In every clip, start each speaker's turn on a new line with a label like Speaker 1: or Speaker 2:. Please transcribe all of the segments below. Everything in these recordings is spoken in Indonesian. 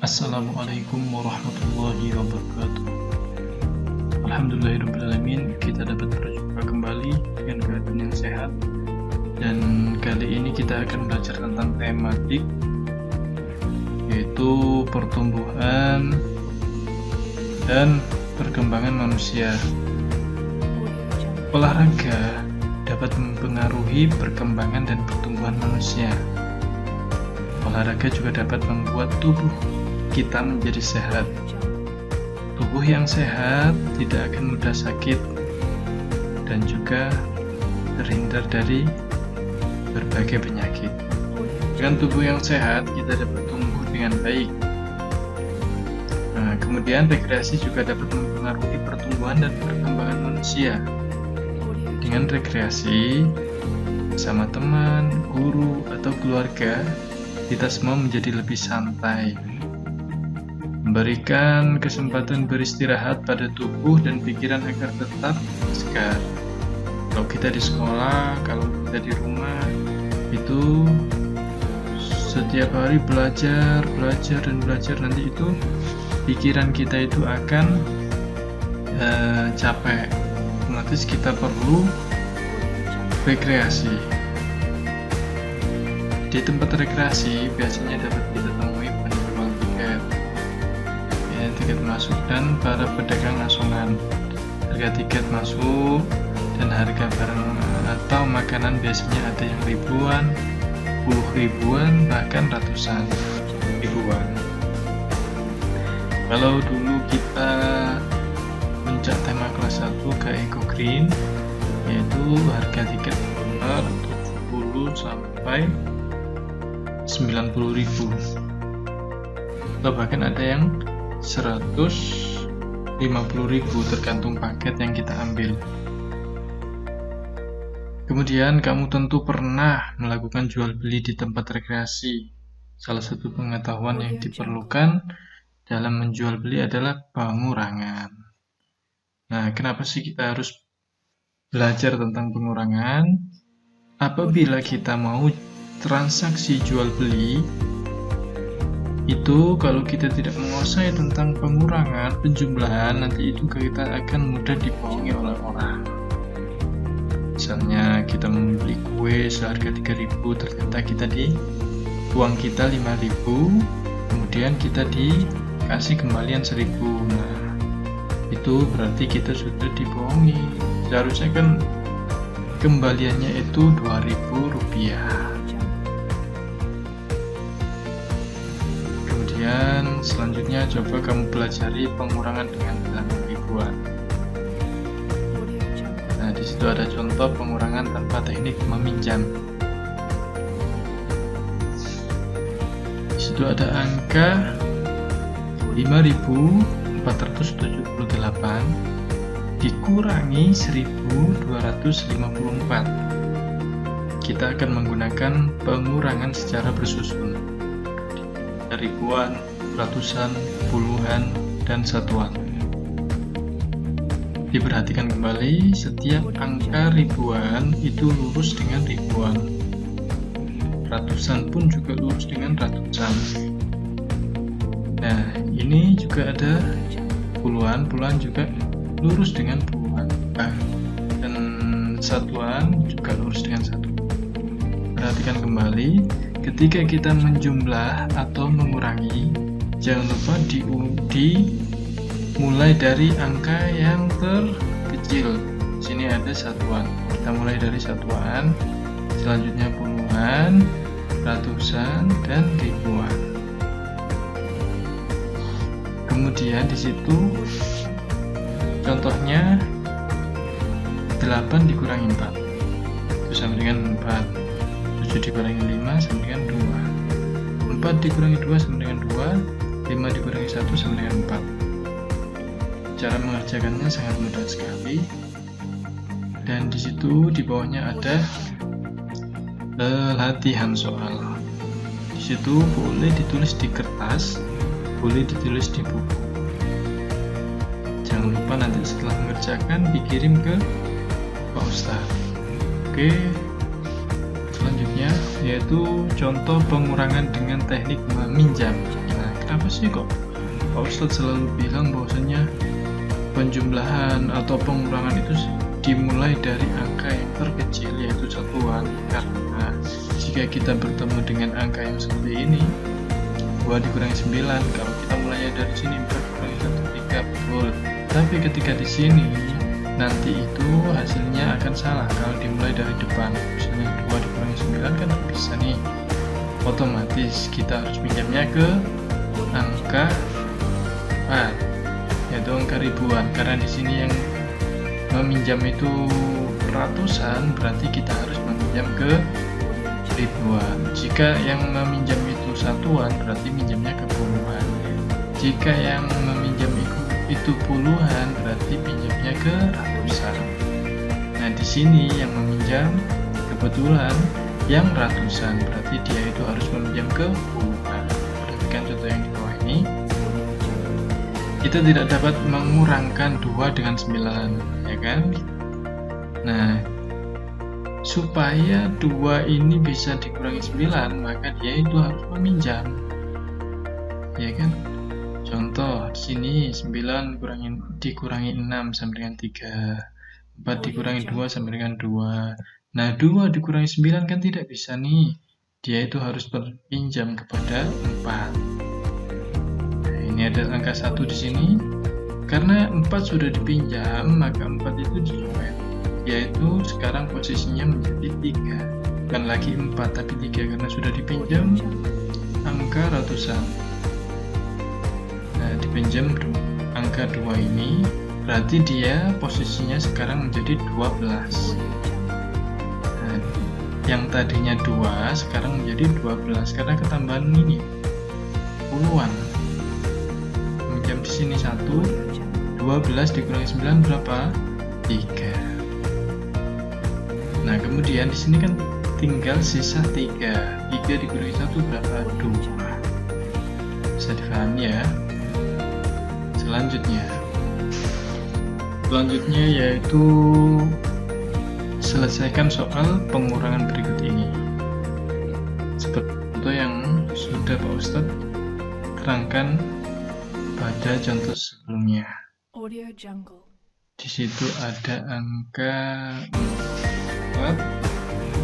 Speaker 1: Assalamualaikum warahmatullahi wabarakatuh. Alhamdulillahirrahmanirrahim. Kita dapat berjumpa kembali dengan keadaan yang sehat. Dan kali ini kita akan belajar tentang tematik, yaitu pertumbuhan dan perkembangan manusia. Olahraga dapat mempengaruhi perkembangan dan pertumbuhan manusia. Olahraga juga dapat membuat tubuh kita menjadi sehat. Tubuh yang sehat tidak akan mudah sakit dan juga terhindar dari berbagai penyakit. Dengan tubuh yang sehat, kita dapat tumbuh dengan baik. Kemudian rekreasi juga dapat mempengaruhi pertumbuhan dan perkembangan manusia. Dengan rekreasi bersama teman, guru, atau keluarga, kita semua menjadi lebih santai, memberikan kesempatan beristirahat pada tubuh dan pikiran agar tetap segar. Kalau kita di sekolah, kalau kita di rumah, itu setiap hari belajar, nanti itu pikiran kita itu akan capek. Otomatis kita perlu rekreasi. Di tempat rekreasi biasanya dapat kita temui penjual tiket masuk dan para pedagang asongan. Harga tiket masuk dan harga barang atau makanan biasanya ada yang ribuan, puluh ribuan, bahkan ratusan ribuan. Kalau dulu kita puncak tema kelas 1 ke Eco Green, yaitu harga tiket benar 70 sampai 90.000, atau bahkan ada yang 150.000 tergantung paket yang kita ambil. Kemudian kamu tentu pernah melakukan jual beli di tempat rekreasi. Salah satu pengetahuan yang diperlukan dalam menjual beli adalah pengurangan. Nah, kenapa sih kita harus belajar tentang pengurangan? Apabila kita mau transaksi jual beli itu, kalau kita tidak menguasai tentang pengurangan, penjumlahan, nanti itu kita akan mudah dibohongi oleh orang. Misalnya kita membeli kue seharga 3.000, ternyata kita uang kita 5.000, kemudian kita dikasih kembalian 1.000. Nah, itu berarti kita sudah dibohongi. Seharusnya kan kembaliannya itu Rp2.000. Kemudian selanjutnya coba kamu pelajari pengurangan dengan bilangan ribuan. Nah, di situ ada contoh pengurangan tanpa teknik meminjam. Di situ ada angka 5.478 dikurangi 1.254. Kita akan menggunakan pengurangan secara bersusun. Ribuan, ratusan, puluhan, dan satuan. Diperhatikan kembali, setiap angka ribuan itu lurus dengan ribuan. Ratusan pun juga lurus dengan ratusan. Nah, ini juga ada puluhan juga lurus dengan puluhan. Dan satuan juga lurus dengan satu. Perhatikan kembali, ketika kita menjumlah atau mengurangi, jangan lupa dimulai dari angka yang terkecil. Sini ada satuan, kita mulai dari satuan, selanjutnya puluhan, ratusan, dan ribuan. Kemudian di situ contohnya 8 dikurangi 4 itu sama dengan 4. 7 dikurangi 5 sama dengan 2. 4 dikurangi 2 sama dengan 2. 5 dikurangi 1 sama dengan 4. Cara mengerjakannya sangat mudah sekali. Dan di situ di bawahnya ada latihan soal. Di situ boleh ditulis di kertas, boleh ditulis di buku. Jangan lupa nanti setelah mengerjakan dikirim ke Pak Ustadz. Oke. Selanjutnya yaitu contoh pengurangan dengan teknik meminjam. Nah, Apa sih kok Pak Ustadz selalu bilang bahwasanya penjumlahan atau pengurangan itu dimulai dari angka yang terkecil, yaitu satuan? Karena jika kita bertemu dengan angka yang seperti ini, 2 dikurangi 9, kalau kita mulainya dari sini 4 dikurangi 1, 3, betul. Tapi ketika di sini nanti itu hasilnya akan salah kalau dimulai dari depan. Misalnya 2 dikurangi 9 kan tidak bisa nih, otomatis kita harus pinjamnya ke angka 4, yaitu angka ribuan. Karena di sini yang meminjam itu ratusan, berarti kita harus meminjam ke ribuan. Jika yang meminjam itu satuan, berarti minjamnya ke puluhan. Jika yang meminjam itu puluhan, berarti pinjamnya ke ratusan. Nah, di sini yang meminjam kebetulan yang ratusan, berarti dia itu harus meminjam ke puluhan. Perhatikan contoh yang di bawah ini. Kita tidak dapat mengurangkan 2 dengan 9, ya kan? Nah, supaya 2 ini bisa dikurangi 9, maka dia itu harus meminjam, ya kan? Contoh di sini 9 dikurangi 6 sama dengan 3, 4 dikurangi 2 sama dengan 2. Nah, 2 dikurangi 9 kan tidak bisa nih, dia itu harus berpinjam kepada 4. Nah, ini ada angka 1 di sini. Karena 4 sudah dipinjam, maka 4 itu dicoret, yaitu sekarang posisinya menjadi 3, bukan lagi 4 tapi 3 karena sudah dipinjam angka ratusan. Nah, dipinjam angka 2 ini, berarti dia posisinya sekarang menjadi 12. Nah, yang tadinya 2 sekarang menjadi 12 karena ketambahan ini puluhan. Pinjam di sini 1, 12 dikurangi 9 berapa? 3. Nah, kemudian di sini kan tinggal sisa 3. 3 dikurangi 1 berapa? 2. Bisa dipahami ya? Selanjutnya yaitu selesaikan soal pengurangan berikut ini. Seperti contoh yang sudah Pak Ustadz terangkan pada contoh sebelumnya. Di situ ada angka 4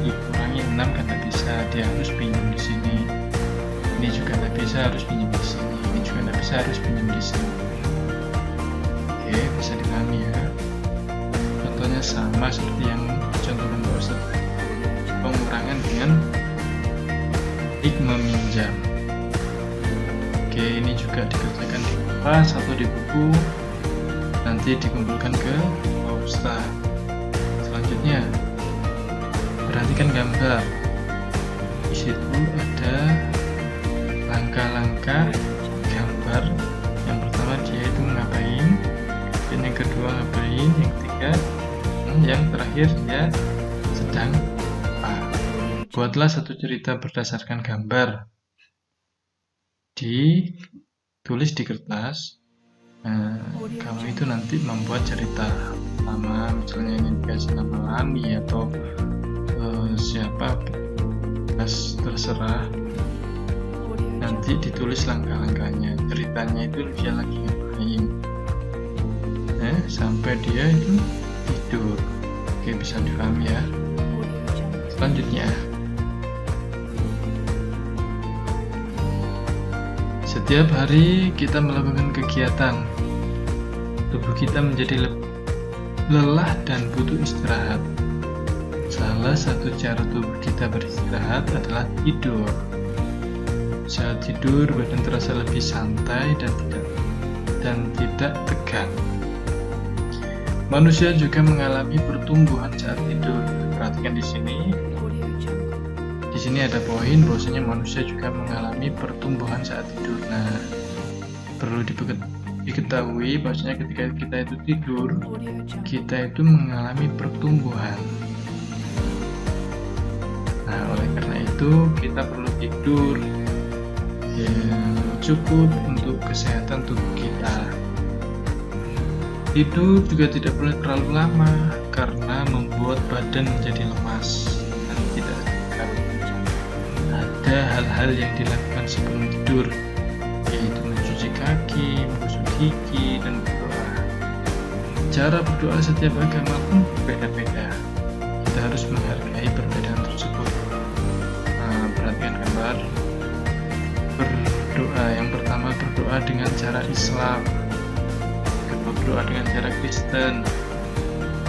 Speaker 1: dikurangi 6 kan tidak bisa, dia harus pinjam di sini. Ini juga tidak bisa, harus pinjam di sini. Ini juga tidak bisa, harus pinjam di sini. Oke, bisa dipahami ya. Contohnya sama seperti yang contohkan Pak Ustadz, pengurangan dengan meminjam. Oke, ini juga dikerjakan di kelas atau di buku, nanti dikumpulkan ke Pak Ustadz. Selanjutnya, perhatikan gambar. Di situ ada langkah-langkah gambar. Yang pertama dia itu ngapain, dan yang kedua ngapain, yang ketiga, yang terakhir dia sedang apa. Buatlah satu cerita berdasarkan gambar. Ditulis di kertas. Nah, kamu itu nanti membuat cerita nama, misalnya ini dikasih nama Lani atau siapa, terserah. Nanti ditulis langkah-langkahnya, ceritanya itu dia lagi ngapain, sampai dia itu tidur. Oke, bisa dipahami ya. Selanjutnya, setiap hari kita melakukan kegiatan, tubuh kita menjadi lelah dan butuh istirahat. Salah satu cara tubuh kita beristirahat adalah tidur. Saat tidur, badan terasa lebih santai dan tidak tegang. Manusia juga mengalami pertumbuhan saat tidur. Perhatikan di sini. Di sini ada poin bahwasanya manusia juga mengalami pertumbuhan saat tidur. Nah, perlu diketahui bahwasanya ketika kita itu tidur, kita itu mengalami pertumbuhan. Nah, oleh karena itu kita perlu tidur yang cukup untuk kesehatan tubuh kita. Tidur juga tidak boleh terlalu lama karena membuat badan menjadi lemas dan tidak segar. Ada hal-hal yang dilakukan sebelum tidur, yaitu cara berdoa setiap agama pun berbeda-beda. Kita harus menghargai perbedaan tersebut. Perhatikan gambar berdoa. Yang pertama berdoa dengan cara Islam, kedua berdoa dengan cara Kristen,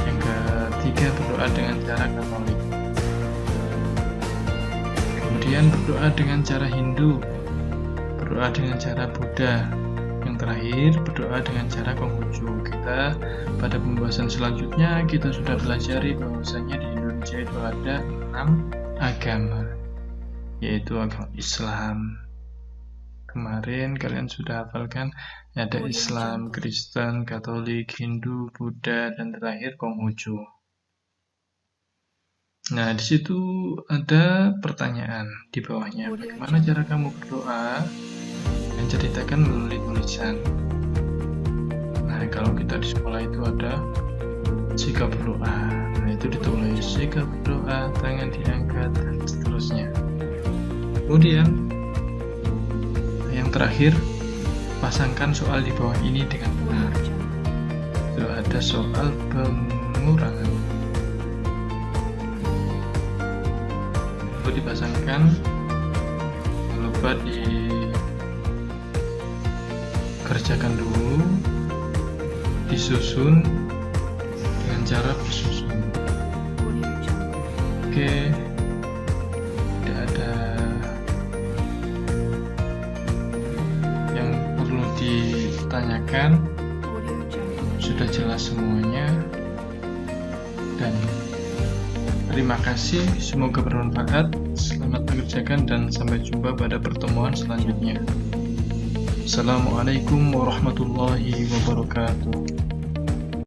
Speaker 1: yang ketiga berdoa dengan cara Katolik, kemudian berdoa dengan cara Hindu, berdoa dengan cara Buddha, yang terakhir berdoa dengan cara Konghucu. Kita pada pembahasan selanjutnya kita sudah pelajari bahwasanya di Indonesia itu ada 6 agama, yaitu agama Islam. Kemarin kalian sudah hafalkan ada Islam, Kristen, Katolik, Hindu, Buddha, dan terakhir Konghucu. Nah, di situ ada pertanyaan di bawahnya. Bagaimana cara kamu berdoa? Dan ceritakan melalui tulisan. Nah, kalau kita di sekolah itu ada sikap berdoa. Nah, itu ditulis sikap berdoa, tangan diangkat, dan seterusnya. Kemudian yang terakhir, pasangkan soal di bawah ini dengan benar. Itu ada soal pengurangan. Itu dipasangkan, jangan lupa dikerjakan dulu, disusun dengan cara bersusun. Oke, tidak ada yang perlu ditanyakan, sudah jelas semuanya. Dan terima kasih, semoga bermanfaat. Selamat mengerjakan dan sampai jumpa pada pertemuan selanjutnya. Assalamualaikum warahmatullahi wabarakatuh.